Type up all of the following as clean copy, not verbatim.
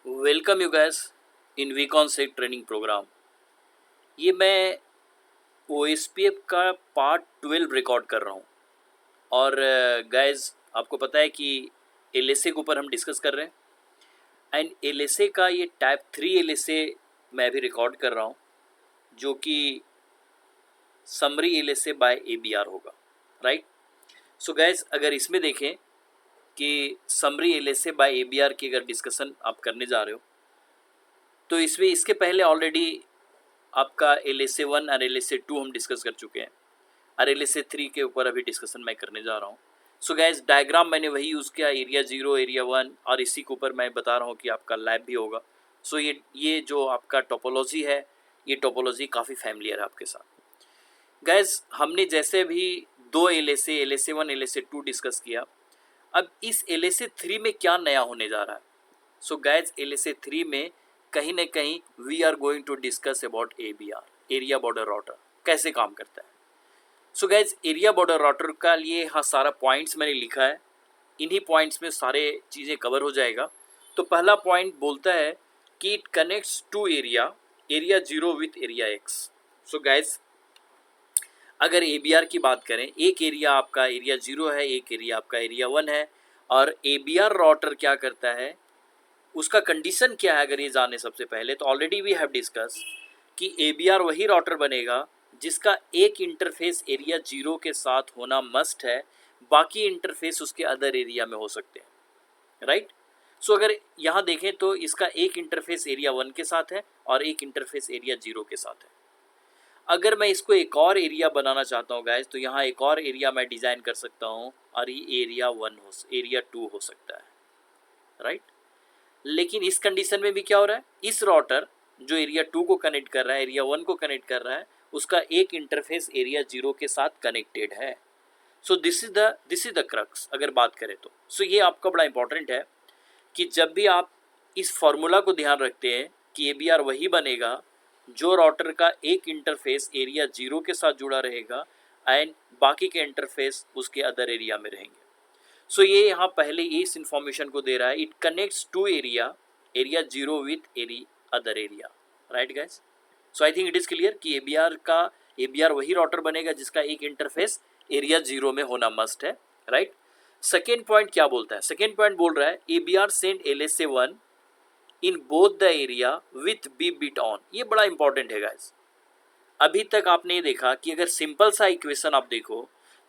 Welcome you gas in वीकॉन से training programme. ये मैं ओ का पार्ट 12 रिकॉर्ड कर रहा हूँ। और गैस आपको पता है कि एल के ऊपर हम डिस्कस कर रहे हैं एंड एल का ये टाइप 3 एल मैं भी रिकॉर्ड कर रहा हूँ, जो कि समरी एल बाय ABR होगा, राइट। सो गैस अगर इसमें देखें कि समरी एल बाय ABR की अगर डिस्कशन आप करने जा रहे हो तो इसमें इसके पहले ऑलरेडी आपका LSA1 और LSA2 हम डिस्कस कर चुके हैं और LSA3 के ऊपर अभी डिस्कशन मैं करने जा रहा हूँ। सो गैस डायग्राम मैंने वही यूज़ किया, एरिया 0, एरिया 1, और इसी के ऊपर मैं बता रहा हूँ कि आपका लैब भी होगा। सो ये जो आपका टोपोलॉजी है, ये टोपोलॉजी काफ़ी फैमिलियर है आपके साथ। गैस हमने जैसे भी दो LSA1, LSA2 डिस्कस किया, अब इस LSA3 में क्या नया होने जा रहा है। सो गैस LSA3 में कहीं ना कहीं we are going to discuss about ABR, area border router कैसे काम करता है। So guys area border router का लिए यहाँ सारा पॉइंट्स मैंने लिखा है, इन्हीं पॉइंट्स में सारे चीज़ें कवर हो जाएगा। तो पहला पॉइंट बोलता है कि it connects to area 0 with area X। So guys अगर ABR की बात करें, एक एरिया आपका एरिया 0 है, एक एरिया आपका एरिया 1 है, और ABR राउटर क्या करता है, उसका कंडीशन क्या है अगर ये जाने सबसे पहले, तो ऑलरेडी वी हैव डिस्कस कि ABR वही राउटर बनेगा जिसका एक इंटरफेस एरिया 0 के साथ होना मस्ट है, बाकी इंटरफेस उसके अदर एरिया में हो सकते हैं, राइट। सो अगर यहाँ देखें तो इसका एक इंटरफेस एरिया 1 के साथ है और एक इंटरफेस एरिया 0 के साथ है। अगर मैं इसको एक और एरिया बनाना चाहता हूँ गाइस, तो यहाँ एक और एरिया मैं डिज़ाइन कर सकता हूँ और ये एरिया 2 हो सकता है, राइट। लेकिन इस कंडीशन में भी क्या हो रहा है, इस राउटर जो एरिया 2 को कनेक्ट कर रहा है, एरिया 1 को कनेक्ट कर रहा है, उसका एक इंटरफेस एरिया 0 के साथ कनेक्टेड है। So this is the crux अगर बात करें तो। सो ये आपका बड़ा इंपॉर्टेंट है कि जब भी आप इस फॉर्मूला को ध्यान रखते हैं कि ABR वही बनेगा जो राउटर का एक इंटरफेस एरिया 0 के साथ जुड़ा रहेगा एंड बाकी के इंटरफेस उसके अदर एरिया में रहेंगे। सो ये यहाँ पहले इस इंफॉर्मेशन को दे रहा है, it connects to area 0 with other area, right guys. So I think it is clear कि ABR वही राउटर बनेगा जिसका एक इंटरफेस एरिया 0 में होना मस्ट है, राइट। सेकेंड पॉइंट क्या बोलता है, सेकेंड पॉइंट बोल रहा है ABR send LSA1 in both the area with B bit on. ये बड़ा इंपॉर्टेंट है गाइस। अभी तक आपने ये देखा कि अगर सिंपल सा इक्वेशन आप देखो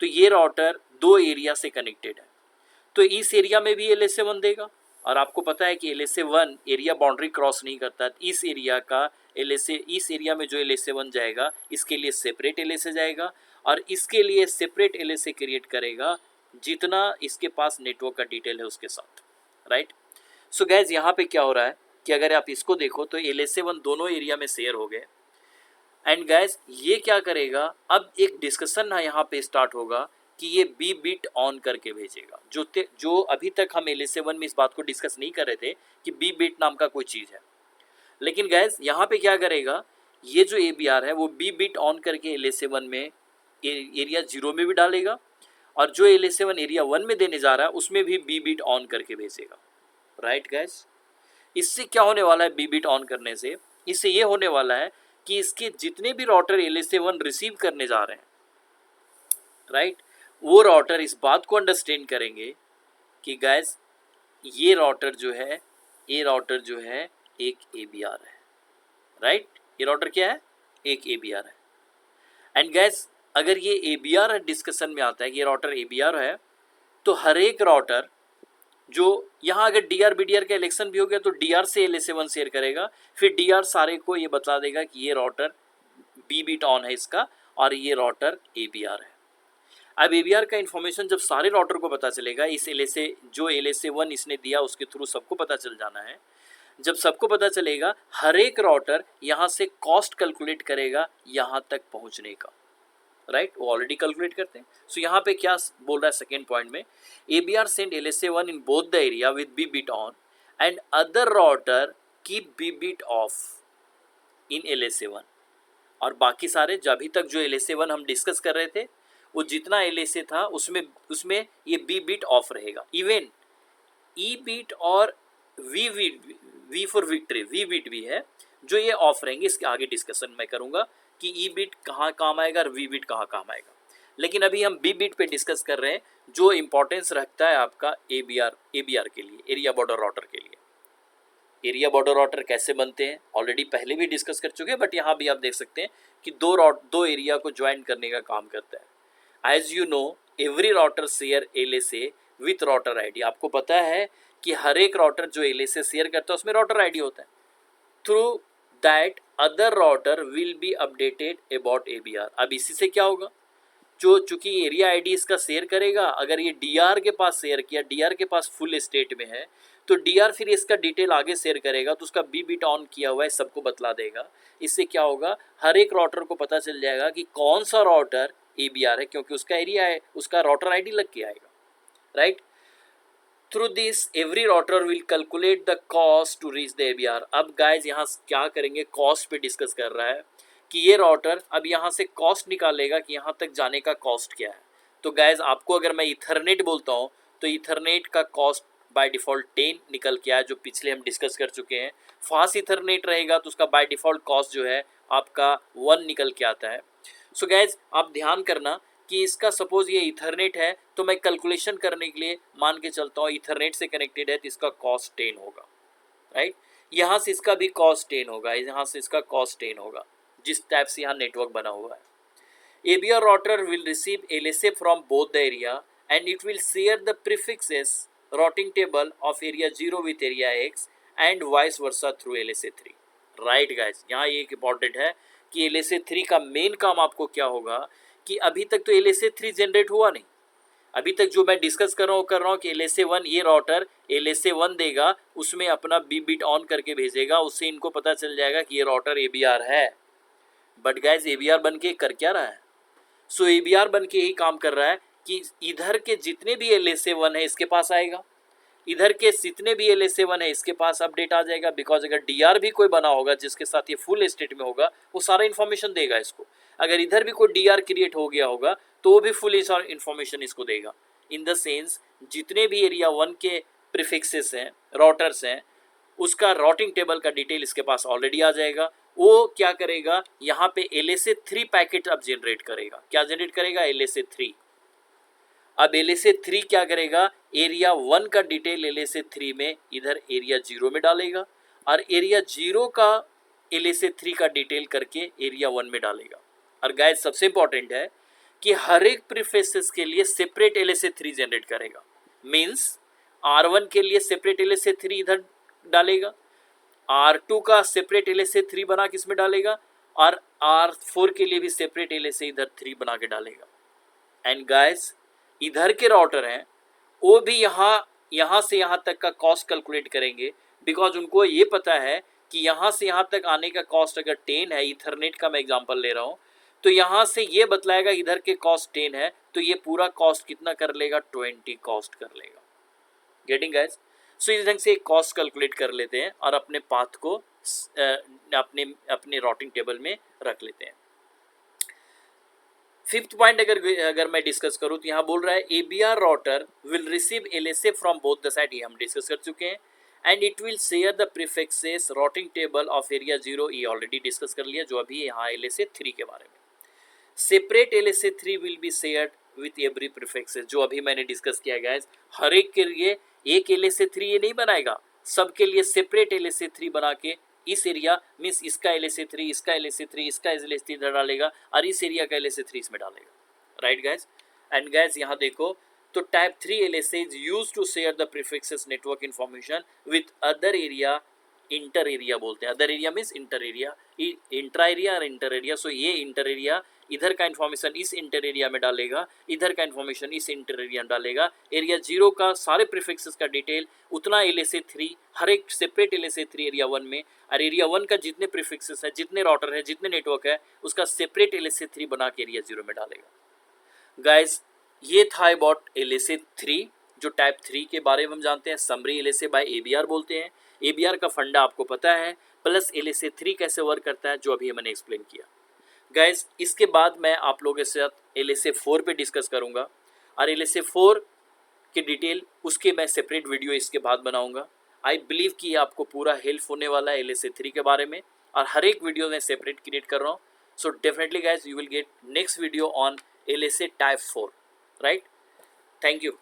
तो ये राउटर दो एरिया से कनेक्टेड है, तो इस एरिया में भी LSA1 देगा, और आपको पता है कि LSA1 एरिया बाउंड्री क्रॉस नहीं करता। इस एरिया का इस एरिया में जो LSA1 जाएगा इसके लिए सेपरेट LSA जाएगा और इसके लिए सेपरेट LSA क्रिएट करेगा जितना इसके पास नेटवर्क का डिटेल है उसके साथ, राइट। सो गैस यहाँ पे क्या हो रहा है कि अगर आप इसको देखो तो LSA1 दोनों एरिया में शेयर हो गए एंड गैस ये क्या करेगा, अब एक डिस्कशन यहाँ पे स्टार्ट होगा कि ये बी बिट ऑन करके भेजेगा। जो अभी तक हम LSA1 में इस बात को डिस्कस नहीं कर रहे थे कि बी बिट नाम का कोई चीज़ है, लेकिन गैस यहाँ पे क्या करेगा, ये जो ABR है वो बी बिट ऑन करके LSA1 में एरिया 0 में भी डालेगा और जो LSA1 एरिया 1 में देने जा रहा है उसमें भी बी बिट ऑन करके भेजेगा, राइट गैस। इससे क्या होने वाला है, बी बिट ऑन करने से इससे ये होने वाला है कि इसके जितने भी राउटर LSA1 रिसीव करने जा रहे हैं, राइट, वो राउटर इस बात को अंडरस्टैंड करेंगे कि गैस ये राउटर जो है एक ABR है, राइट। ये राउटर क्या है, एक ABR है। एंड गैस अगर ये ABR डिस्कशन में आता है कि ये राउटर ABR है, तो हर एक राउटर जो यहाँ अगर DR BDR का इलेक्शन भी हो गया तो DR से LSA1 शेयर करेगा, फिर DR सारे को ये बता देगा कि ये राउटर बी बिट ऑन है इसका और ये राउटर ABR है। अब ABR का इन्फॉर्मेशन जब सारे राउटर को पता चलेगा, इस LSA1 इसने दिया उसके थ्रू सबको पता चल जाना है। जब सबको पता चलेगा हर एक राउटर यहाँ से कॉस्ट कैलकुलेट करेगा यहाँ तक पहुँचने का, राइट, वो ऑलरेडी कैलकुलेट करते हैं। सो यहाँ पे क्या बोल रहा है सेकेंड पॉइंट में, ABR send LSA1 in both the area with B bit on and other router keep B bit off in LSA1। और बाकी सारे जो अभी तक जो LSA1 हम डिस्कस कर रहे थे वो जितना LSA था उसमें ये बी बिट ऑफ रहेगा। इवन ई बिट और V for victory, V bit भी है जो ये ऑफ रहेंगे, इसके आगे डिस्कशन मैं करूँगा कि ई बिट कहाँ काम आएगा और वी बिट कहाँ काम आएगा। लेकिन अभी हम बी बिट पे डिस्कस कर रहे हैं जो इंपॉर्टेंस रखता है आपका एबीआर के लिए, एरिया बॉर्डर राउटर के लिए। एरिया बॉर्डर राउटर कैसे बनते हैं ऑलरेडी पहले भी डिस्कस कर चुके हैं, बट यहाँ भी आप देख सकते हैं कि दो एरिया को ज्वाइन करने का काम करता है। As you know every router share LSA with router ID. आपको पता है कि हर एक राउटर जो एलएसए शेयर करता है उसमें राउटर आईडी होता है। Through that other router will be updated about एबीआर। अब इसी से क्या होगा, जो चूंकि एरिया आईडी इसका शेयर करेगा, अगर ये डीआर के पास शेयर किया, डीआर के पास फुल स्टेट में है, तो डीआर फिर इसका डिटेल आगे शेयर करेगा, तो उसका बी बिट ऑन किया हुआ है सबको बतला देगा। इससे क्या होगा, हर एक राउटर को पता चल जाएगा कि कौन सा राउटर एबीआर है, क्योंकि उसका एरिया है, उसका राउटर आईडी लग के आएगा, right. Through this every router will calculate the cost to reach the ABR. अब गाइज यहाँ क्या करेंगे, कॉस्ट पे डिस्कस कर रहा है कि ये राउटर अब यहाँ से कॉस्ट निकालेगा कि यहाँ तक जाने का कॉस्ट क्या है। तो गाइज आपको अगर मैं इथरनेट बोलता हूँ तो इथरनेट का कॉस्ट बाय डिफ़ॉल्ट 10 निकल के आया, जो पिछले हम डिस्कस कर चुके हैं। फास्ट इथरनेट रहेगा तो उसका बाय डिफ़ॉल्ट कॉस्ट जो है आपका 1 निकल के आता है। सो गाइज आप ध्यान करना कि इसका सपोज ये इथरनेट है तो मैं कैलकुलेशन करने के लिए मान के चलता हूँ इथरनेट से कनेक्टेड है तो इसका कॉस्ट 10 होगा, राइट। यहाँ से इसका भी कॉस्ट 10 होगा, यहाँ से इसका कॉस्ट 10 होगा, जिस टाइप से यहाँ नेटवर्क बना हुआ है। ABR router will receive LSA from both the area and it will share the prefixes routing table of area 0 with area X and vice versa through LSA 3। Right guys, यहाँ ये एक important है कि LSA 3 का main काम आपको क्या होगा कि अभी तक तो LSA 3 जनरेट हुआ नहीं। अभी तक जो मैं डिस्कस कर रहा हूँ कि LSA 1 ये राउटर LSA 1 देगा, उसमें अपना बी बिट ऑन करके भेजेगा, उससे इनको पता चल जाएगा कि ये राउटर ABR है। बट गाइज ABR बन के कर क्या रहा है, सो ABR बन के यही काम कर रहा है कि इधर के जितने भी LSA 1 है इसके पास आएगा, इधर के जितने भी LSA 1 है इसके पास अपडेट आ जाएगा। बिकॉज अगर DR भी कोई बना होगा जिसके साथ ये फुल स्टेट में होगा वो सारा इन्फॉर्मेशन देगा इसको। अगर इधर भी कोई DR क्रिएट हो गया होगा तो वो भी फुल इन्फॉर्मेशन इसको देगा। इन द सेंस जितने भी एरिया 1 के प्रीफिक्सेस हैं, राउटर्स हैं, उसका राउटिंग टेबल का डिटेल इसके पास ऑलरेडी आ जाएगा। वो क्या करेगा, यहाँ पे LSA 3 पैकेट अब जनरेट करेगा। क्या जनरेट करेगा, LSA 3। अब LSA 3 क्या करेगा, एरिया 1 का डिटेल LSA 3 में इधर एरिया 0 में डालेगा और एरिया 0 का LSA 3 का डिटेल करके एरिया 1 में डालेगा। और गाइस सबसे इंपॉर्टेंट है कि हर एक प्रीफिक्सेस के लिए सेपरेट LSA 3 जनरेट करेगा। मीन्स R1 के लिए सेपरेट LSA 3 इधर डालेगा, R2 का सेपरेट LSA 3 बना के इसमें डालेगा और R4 के लिए भी सेपरेट LSA इधर 3 बना के डालेगा। एंड गाइस इधर के राउटर हैं वो भी यहाँ से यहाँ तक का कॉस्ट कैलकुलेट करेंगे, बिकॉज उनको ये पता है कि यहाँ से यहाँ तक आने का कॉस्ट अगर 10 है, इथरनेट का मैं एग्जांपल ले रहा हूँ, तो यहाँ से ये बतलाएगा इधर के कॉस्ट 10 है तो ये पूरा कॉस्ट कितना कर लेगा, 20 कॉस्ट कर लेगा। गेटिंग गाइस, सो इस ढंग से एक कॉस्ट कैलकुलेट कर लेते हैं और अपने पाथ को अपने राउटिंग टेबल में रख लेते हैं। फिफ्थ पॉइंट अगर मैं डिस्कस करूँ तो यहाँ बोल रहा है ABR router will receive LSA from both the side, ये हम डिस्कस कर चुके हैं। And it will share the prefixes routing table of area 0, ये ऑलरेडी डिस्कस कर लिया जो अभी यहाँ LSA 3 के बारे में। Separate LSA 3 will be shared with every prefixes, जो अभी मैंने डिस्कस किया गाइस। हर एक के लिए एक LSA 3 ये नहीं बनाएगा, सबके लिए सेपरेट LSA 3 बना के इस एरिया मीन्स इसका LSA 3, इसका LSA 3, इसका LSA 3 इधर डालेगा और इस एरिया का LSA 3 इसमें डालेगा, राइट गाइस। एंड गाइस यहाँ देखो तो type 3 LSA is use to share the prefixes network information with other area, inter area बोलते हैं। Other area means inter area, intra area और इंटर एरिया। सो ये इंटर एरिया इधर का information इस इंटर एरिया में डालेगा, इधर का इन्फॉर्मेशन इस इंटर एरिया में डालेगा। एरिया 0 का सारे प्रीफिक्सेस का डिटेल उतना LSA 3, हर एक सेपरेट LSA 3 एरिया 1 में, और एरिया 1 का जितने प्रीफिक्सेस है, जितने राउटर है, जितने नेटवर्क है, उसका सेपरेट LSA 3 बना के एरिया 0 में डालेगा। गाइज ये था अबाउट LSA 3, जो टाइप 3 के बारे में हम जानते हैं। समरी LSA बाय ABR बोलते हैं। ABR का फंडा आपको पता है, प्लस LSA 3 कैसे वर्क करता है जो अभी मैंने एक्सप्लेन किया। गाइज इसके बाद मैं आप लोगों के साथ LSA 4 पे डिस्कस करूंगा और LSA 4 के डिटेल उसके मैं सेपरेट वीडियो इसके बाद बनाऊंगा। आई बिलीव कि ये आपको पूरा हेल्प होने वाला है LSA 3 के बारे में, और हर एक वीडियो में सेपरेट क्रिएट कर रहा हूँ. So definitely guys you will get next video on LSA type 4, right. Thank you.